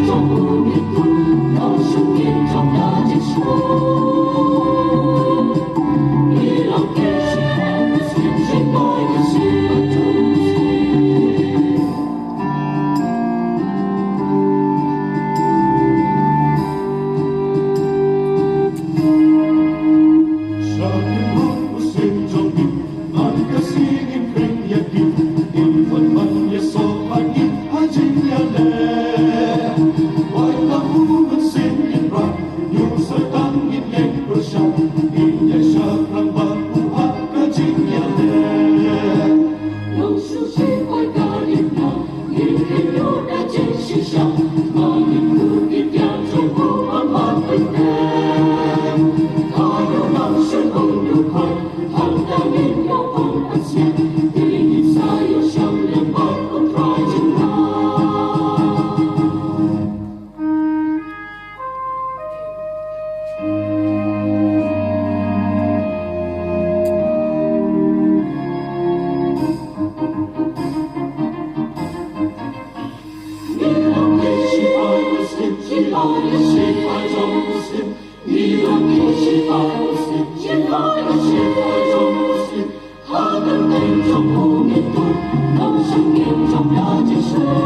trong u miền cung bao sung kiên trong đã chết xuống vì lòng kia xin trên môi và xin mà chung trong u miền cung bao sung kiên trong đã chết xuống